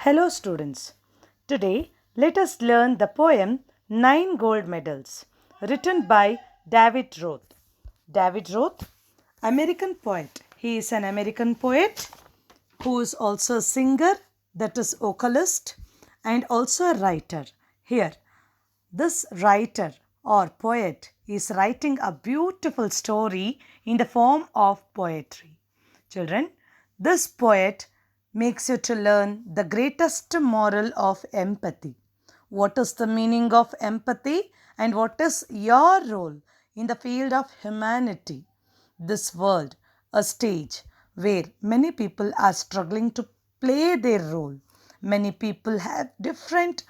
Hello students. Today let us learn the poem Nine Gold Medals written by David Roth. David Roth, American poet. He is an American poet who is also a singer, that is vocalist, and also a writer. Here, this writer or poet is writing a beautiful story in the form of poetry. Children, this poet makes you to learn the greatest moral of empathy. What is the meaning of empathy and what is your role in the field of humanity? This world, a stage where many people are struggling to play their role. Many people have different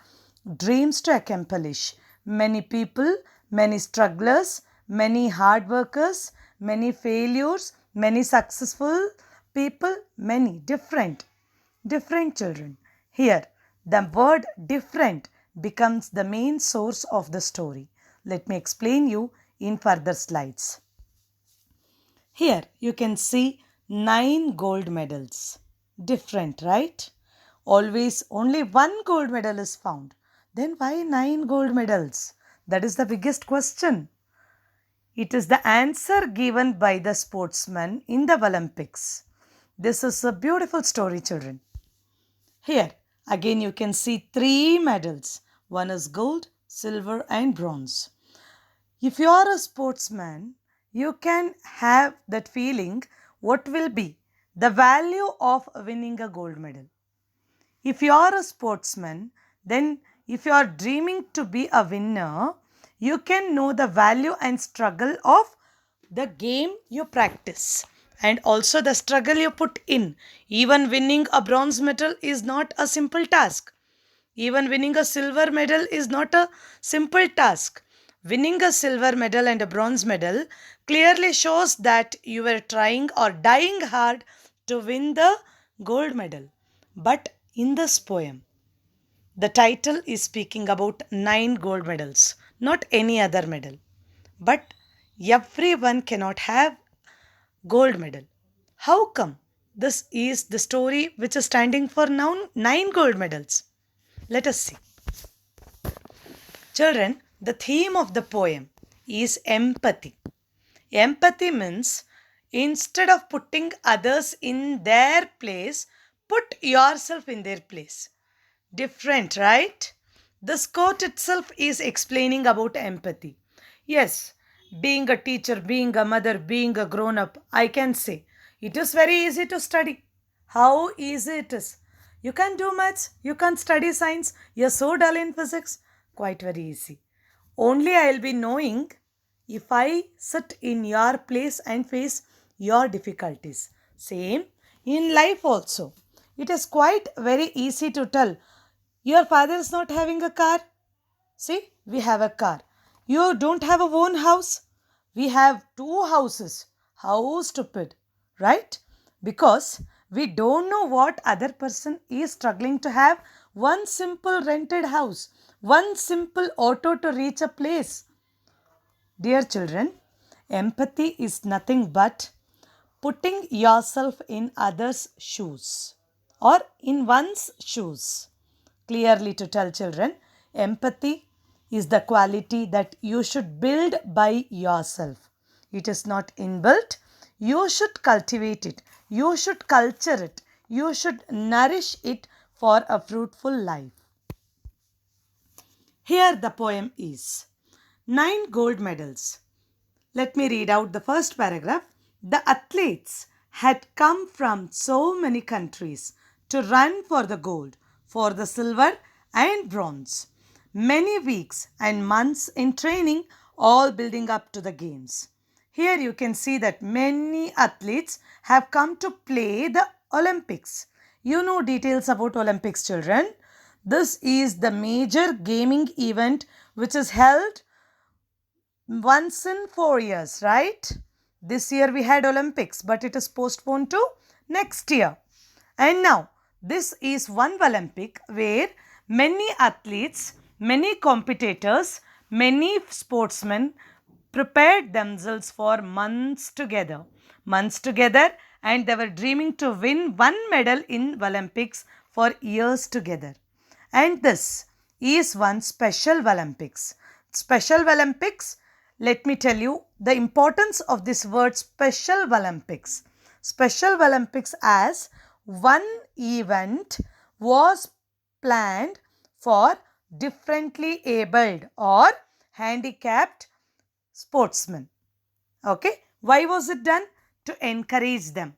dreams to accomplish. Many people, many strugglers, many hard workers, many failures, many successful people, many different children. Here, the word different becomes the main source of the story. Let me explain you in further slides. Here you can see 9 gold medals. Different, right? Always only one gold medal is found. Then why 9 gold medals? That is the biggest question. It is the answer given by the sportsman in the Olympics. This is a beautiful story, children. Here, again you can see 3 medals. One is gold, silver and bronze. If you are a sportsman, you can have that feeling what will be the value of winning a gold medal. If you are a sportsman, then if you are dreaming to be a winner, you can know the value and struggle of the game you practice and also the struggle you put in. Even winning a bronze medal is not a simple task. Even winning a silver medal is not a simple task. Winning a silver medal and a bronze medal clearly shows that you were trying or dying hard to win the gold medal. But in this poem, the title is speaking about 9 gold medals, not any other medal. But everyone cannot have gold medal. How come? This is the story which is standing for now 9 gold medals. Let us see. Children, the theme of the poem is empathy. Empathy means instead of putting others in their place, put yourself in their place. Different, right? This quote itself is explaining about empathy. Yes, being a teacher, being a mother, being a grown up, I can say it is very easy to study. How easy it is. You can do maths, you can study science, you're so dull in physics. Quite very easy. Only I'll be knowing if I sit in your place and face your difficulties. Same in life also. It is quite very easy to tell. Your father is not having a car. See, we have a car. You don't have a own house. We have 2 houses. How stupid, right? Because we don't know what other person is struggling to have one simple rented house, one simple auto to reach a place. Dear children, empathy is nothing but putting yourself in others' shoes or in one's shoes. Clearly to tell children, empathy is the quality that you should build by yourself. It is not inbuilt. You should cultivate it. You should culture it. You should nourish it for a fruitful life. Here the poem is 9 gold medals. Let me read out the first paragraph. The athletes had come from so many countries to run for the gold, for the silver and bronze. Many weeks and months in training, all building up to the games. Here you can see that many athletes have come to play the Olympics. You know details about Olympics, children. This is the major gaming event which is held once in 4 years, right? This year we had Olympics, but it is postponed to next year. And now, this is one Olympic where many athletes, many competitors, many sportsmen prepared themselves for months together. Months together and they were dreaming to win one medal in Olympics for years together. And this is one Special Olympics. Special Olympics, let me tell you the importance of this word Special Olympics. Special Olympics as one event was planned for differently abled or handicapped sportsmen. Okay, why was it done? To encourage them,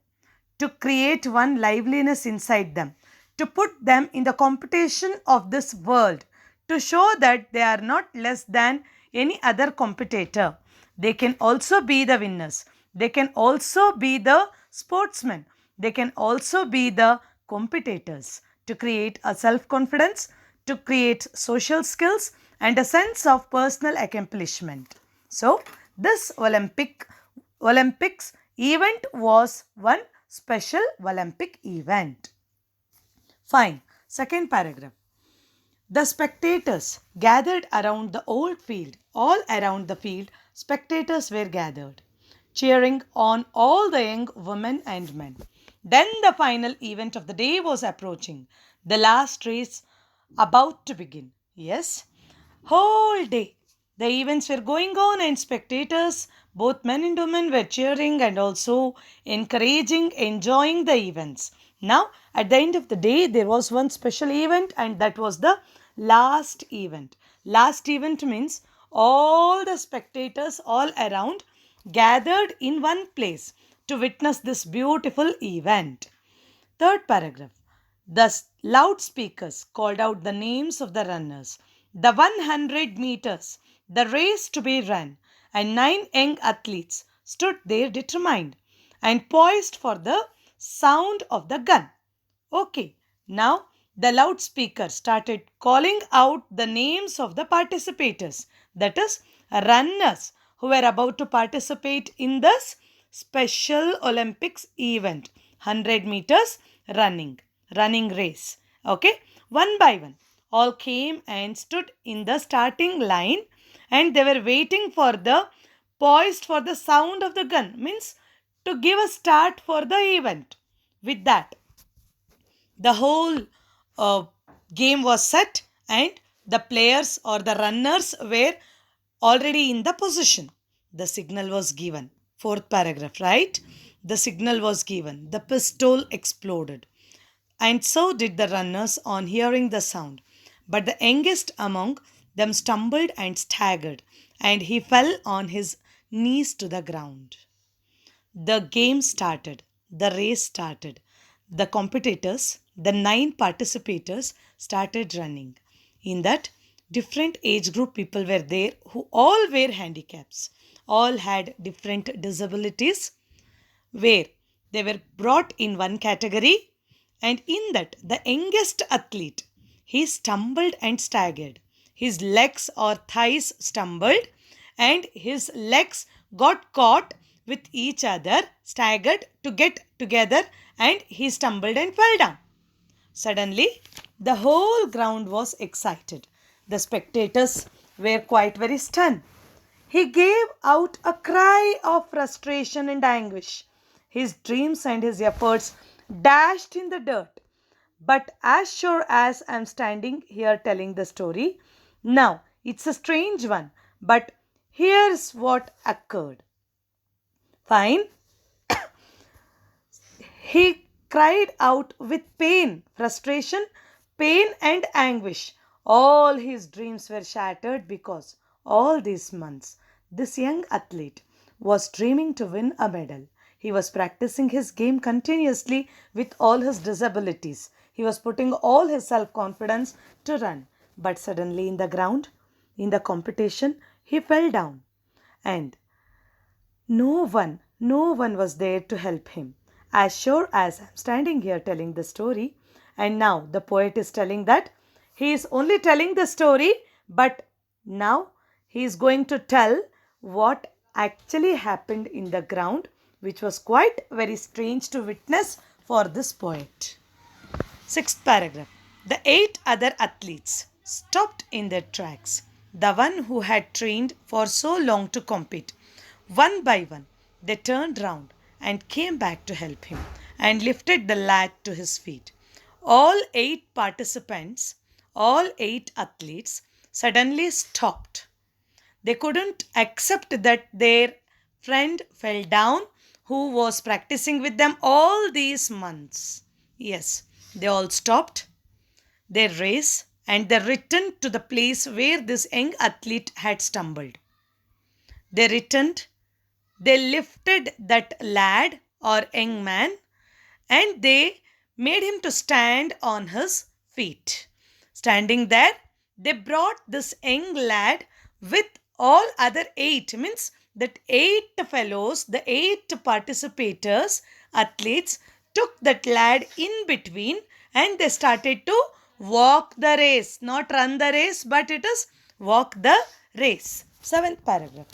to create one liveliness inside them, to put them in the competition of this world, to show that they are not less than any other competitor. They can also be the winners. They can also be the sportsmen. They can also be the competitors, to create a self-confidence, to create social skills and a sense of personal accomplishment. So, this Olympics event was one Special Olympic event. Fine. Second paragraph. The spectators gathered around the old field. All around the field, spectators were gathered, cheering on all the young women and men. Then the final event of the day was approaching. The last race about to begin. Yes, whole day the events were going on and spectators, both men and women, were cheering and also encouraging, enjoying the events. Now, at the end of the day, there was one special event and that was the last event. Last event means all the spectators all around gathered in one place to witness this beautiful event. Third paragraph. The loudspeakers called out the names of the runners. The 100 meters, the race to be run, and 9 young athletes stood there determined and poised for the sound of the gun. Okay, now the loudspeaker started calling out the names of the participators, that is, runners who were about to participate in this Special Olympics event, 100 meters running race. Okay, one by one, all came and stood in the starting line and they were waiting for the poised for the sound of the gun, means to give a start for the event. With that, the whole uh, game was set and the players or the runners were already in the position. The signal was given. Fourth paragraph, right? The signal was given. The pistol exploded. And so did the runners on hearing the sound. But the youngest among them stumbled and staggered, and he fell on his knees to the ground. The game started. The race started. The competitors, the 9 participators, started running. In that, different age group people were there who all were handicaps. All had different disabilities where they were brought in one category, and in that the youngest athlete, he stumbled and staggered. His legs or thighs stumbled and his legs got caught with each other, staggered to get together, and he stumbled and fell down. Suddenly, the whole ground was excited. The spectators were quite very stunned. He gave out a cry of frustration and anguish. His dreams and his efforts dashed in the dirt. But as sure as I'm standing here telling the story, now it's a strange one, but here's what occurred. Fine. He cried out with pain, frustration, pain, and anguish. All his dreams were shattered because all these months this young athlete was dreaming to win a medal. He was practicing his game continuously with all his disabilities. He was putting all his self confidence to run. But suddenly, in the ground, in the competition, he fell down. And no one was there to help him. As sure as I'm standing here telling the story, and now the poet is telling that he is only telling the story, but now he is going to tell what actually happened in the ground, which was quite very strange to witness for this poet. Sixth paragraph. The 8 other athletes stopped in their tracks. The one who had trained for so long to compete. One by one, they turned round and came back to help him and lifted the lad to his feet. All 8 participants, all 8 athletes suddenly stopped. They couldn't accept that their friend fell down who was practicing with them all these months. Yes, they all stopped their race and they returned to the place where this young athlete had stumbled. They returned, they lifted that lad or young man and they made him to stand on his feet. Standing there, they brought this young lad with all other 8, means that 8 fellows, the 8 participators, athletes, took that lad in between and they started to walk the race. Not run the race, but it is walk the race. 7th paragraph.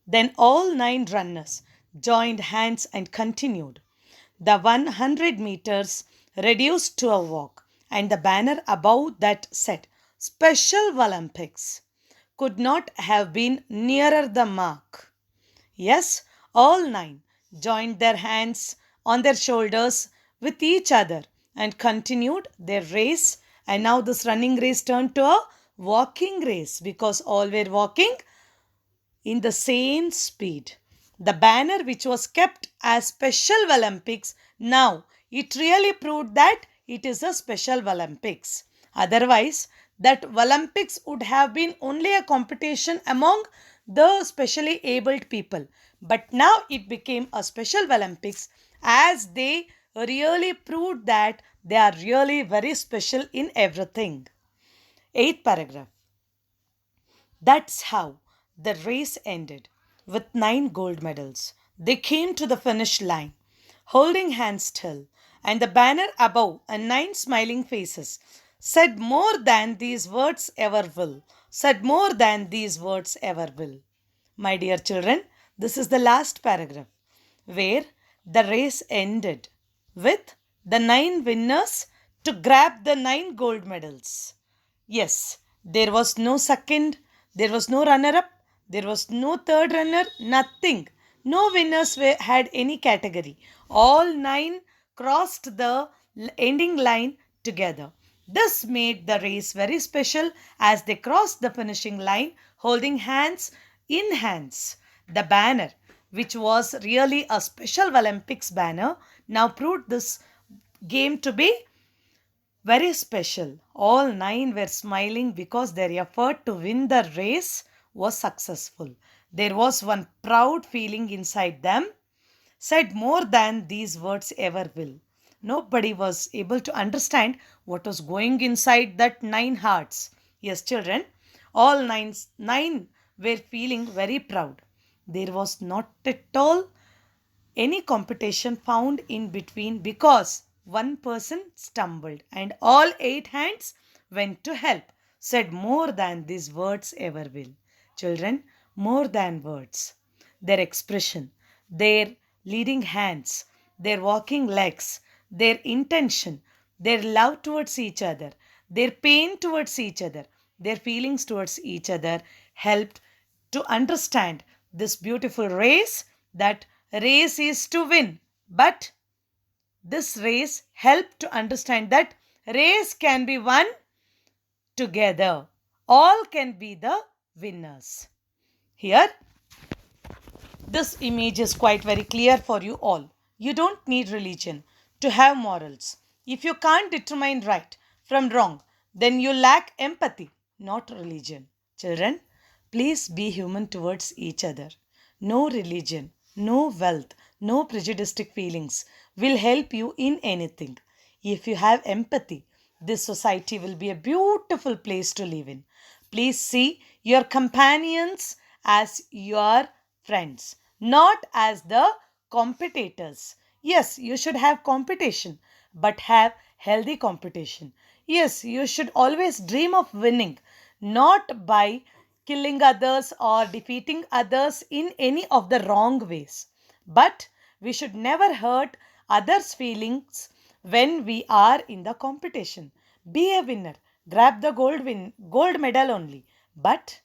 Then all 9 runners joined hands and continued. The 100 meters reduced to a walk, and the banner above that said Special Olympics could not have been nearer the mark. Yes, all 9 joined their hands on their shoulders with each other and continued their race. And now this running race turned to a walking race because all were walking in the same speed. The banner, which was kept as Special Olympics, now it really proved that it is a Special Olympics. Otherwise, that Olympics would have been only a competition among the specially abled people. But now it became a Special Olympics as they really proved that they are really very special in everything. 8th paragraph. That's how the race ended with 9 gold medals. They came to the finish line, holding hands still, and the banner above and 9 smiling faces said more than these words ever will. Said more than these words ever will. My dear children, this is the last paragraph where the race ended with the 9 winners to grab the 9 gold medals. Yes, there was no second, there was no runner up, there was no third runner, nothing. No winners had any category. All 9 crossed the ending line together. This made the race very special as they crossed the finishing line holding hands in hands. The banner, which was really a Special Olympics banner, now proved this game to be very special. All 9 were smiling because their effort to win the race was successful. There was one proud feeling inside them, said more than these words ever will. Nobody was able to understand what was going inside that 9 hearts. Yes, children, all 9 were feeling very proud. There was not at all any competition found in between because one person stumbled and all 8 hands went to help, said more than these words ever will. Children, more than words. Their expression, their leading hands, their walking legs, their intention, their love towards each other, their pain towards each other, their feelings towards each other helped to understand this beautiful race, that race is to win. But this race helped to understand that race can be won together. All can be the winners. Here, this image is quite very clear for you all. You don't need religion to have morals. If you can't determine right from wrong, then you lack empathy, not religion. Children, please be human towards each other. No religion, no wealth, no prejudiced feelings will help you in anything. If you have empathy, this society will be a beautiful place to live in. Please see your companions as your friends, not as the competitors. Yes, you should have competition, but have healthy competition. Yes, you should always dream of winning, not by killing others or defeating others in any of the wrong ways. But we should never hurt others' feelings when we are in the competition. Be a winner. Grab the gold medal only. But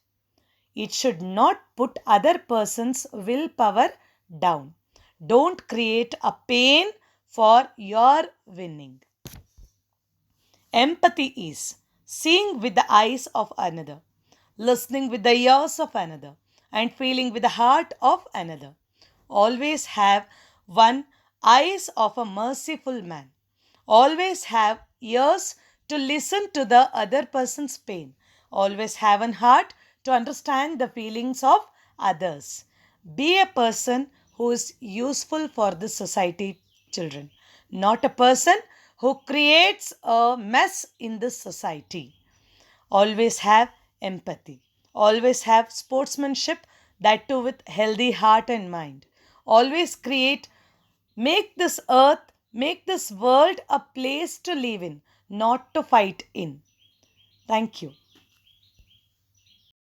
it should not put other person's willpower down. Don't create a pain for your winning. Empathy is seeing with the eyes of another, listening with the ears of another, and feeling with the heart of another. Always have one eyes of a merciful man. Always have ears to listen to the other person's pain. Always have an heart to understand the feelings of others. Be a person who is useful for the society, children, not a person who creates a mess in the society. Always have empathy. Always have sportsmanship, that too with healthy heart and mind. Always make this world a place to live in, not to fight in. Thank you.